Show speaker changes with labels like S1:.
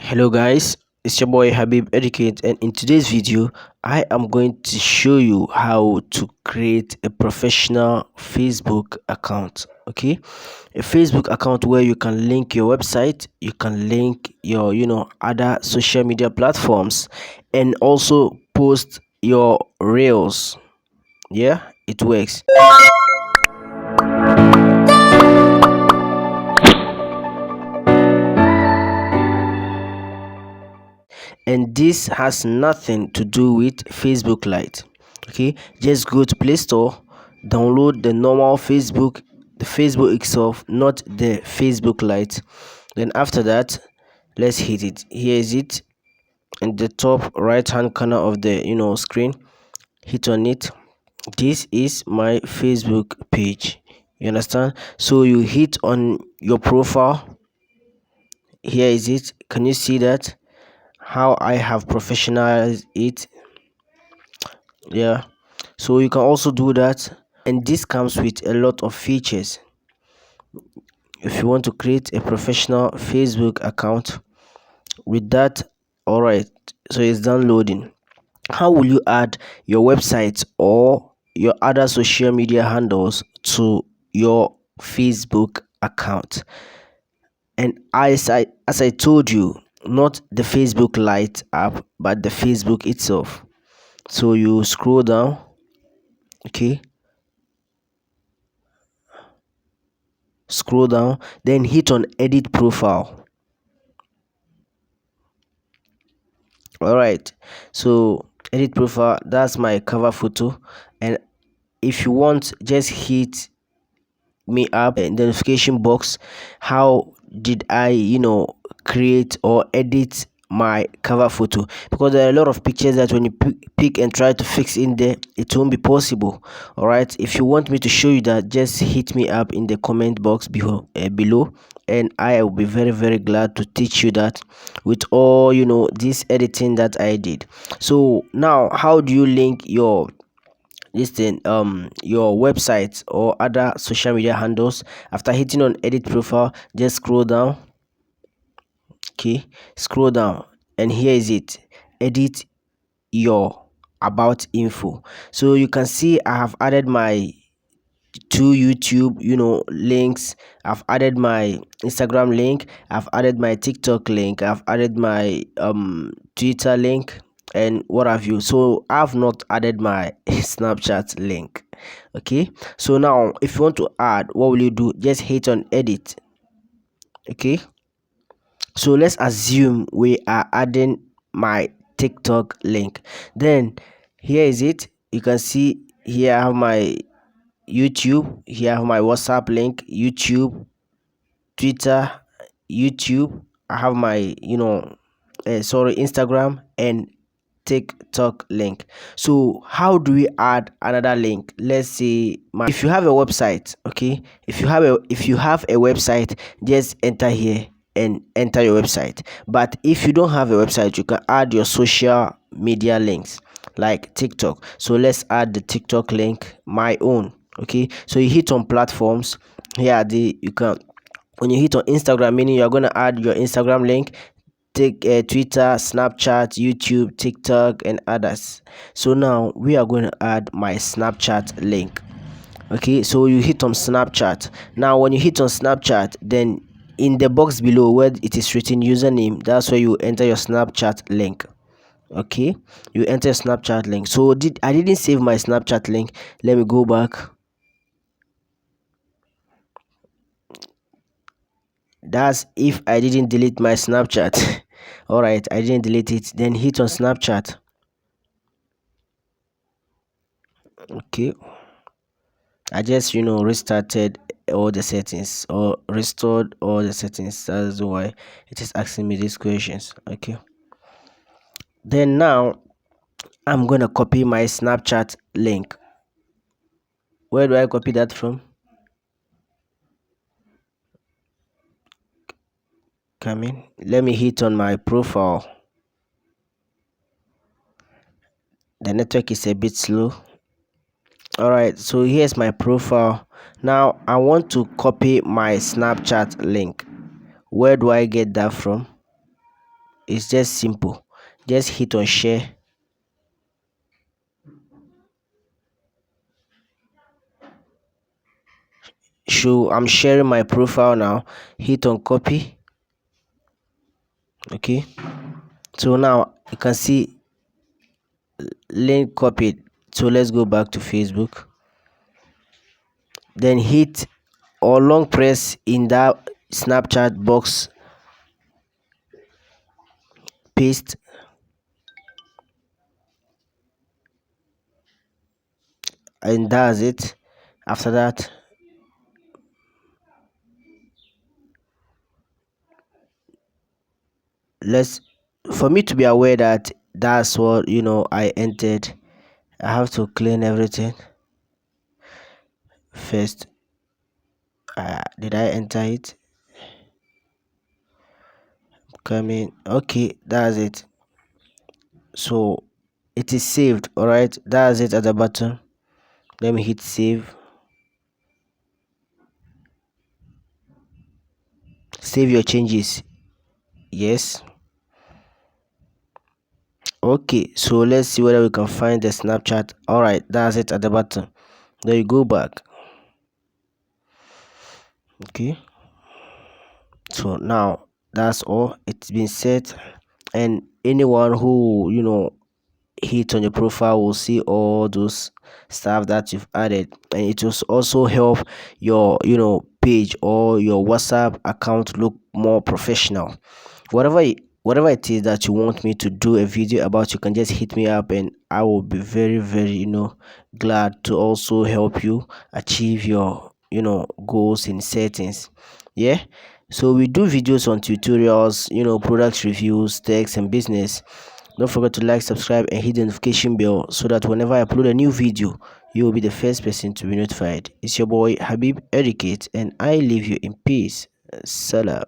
S1: Hello guys, it's your boy HABIB EDUCATE, and in today's video I am going to show you how to create a professional Facebook account. Okay, a Facebook account where you can link your website, you can link your other social media platforms, and also post your reels. Yeah, it works. And this has nothing to do with Facebook Lite. Okay, just go to Play Store, download the normal Facebook, the Facebook itself, not the Facebook Lite. Then after that, let's hit it. Here is it in the top right hand corner of the screen. Hit on it. This is my Facebook page. You understand? So you hit on your profile. Here is it. Can you see that? How I have professionalized it. Yeah, so you can also do that, and this comes with a lot of features. If you want to create a professional Facebook account with that, all right, so it's downloading. How will you add your website or your other social media handles to your Facebook account? And as I told you, not the Facebook Lite app, but the Facebook itself. So you scroll down. Okay, scroll down, then hit on edit profile. All right, so edit profile, that's my cover photo. And if you want, just hit me up in the notification box. How did I create or edit my cover photo? Because there are a lot of pictures that when you pick and try to fix in there, it won't be possible. All right, if you want me to show you that, just hit me up in the comment box below, and I will be very glad to teach you that with all this editing that I did. So now, how do you link your your website or other social media handles? After hitting on edit profile, just scroll down. Okay, scroll down, and here is it. Edit your about info. So you can see I have added my two YouTube links. I've added my Instagram link, I've added my TikTok link, I've added my Twitter link, and what have you. So I've not added my Snapchat link. Okay, so now if you want to add, what will you do? Just hit on edit. Okay, so let's assume we are adding my TikTok link. Then here is it. You can see here I have my YouTube, here I have my WhatsApp link, YouTube, Twitter, YouTube. I have my Instagram and TikTok link. So how do we add another link? Let's say if you have a website. Okay, if you have a website, just enter here and enter your website. But if you don't have a website, you can add your social media links like TikTok. So let's add the TikTok link, my own. Okay, so you hit on platforms. Here you can, when you hit on Instagram, meaning you're going to add your Instagram link, take Twitter, Snapchat, YouTube, TikTok, and others. So now we are going to add my Snapchat link. Okay, so you hit on Snapchat. Now when you hit on Snapchat, then in the box below where it is written username, that's where you enter your Snapchat link. Okay, you enter Snapchat link. So I didn't save my Snapchat link. Let me go back. That's if I didn't delete my Snapchat. All right, I didn't delete it. Then hit on Snapchat. Okay, I just restarted all the settings or restored all the settings. That's why it is asking me these questions. Okay, then now I'm gonna copy my Snapchat link. Where do I copy that from? Come in, let me hit on my profile. The network is a bit slow. All right, so here's my profile. Now I want to copy my Snapchat link. Where do I get that from? It's just simple. Just hit on share. So I'm sharing my profile now. Hit on copy. Okay, so now you can see link copied. So let's go back to Facebook, then hit or long press in that Snapchat box, paste, and that's it. After that, let's for me to be aware that that's what I entered, I have to clean everything first. Did I enter it? Coming. Okay, that's it. So it is saved. All right, that's it at the bottom. Let me hit save. Save your changes. Yes. Okay, so let's see whether we can find the Snapchat. All right, that's it at the bottom. Then you go back. Okay, so now that's all. It's been set, and anyone who hit on your profile will see all those stuff that you've added, and it will also help your page or your WhatsApp account look more professional. Whatever it is that you want me to do a video about, you can just hit me up, and I will be very very glad to also help you achieve your goals and settings. Yeah, so we do videos on tutorials, product reviews, text, and business. Don't forget to like, subscribe, and hit the notification bell so that whenever I upload a new video, you will be the first person to be notified. It's your boy Habib Educate, and I leave you in peace. Salam.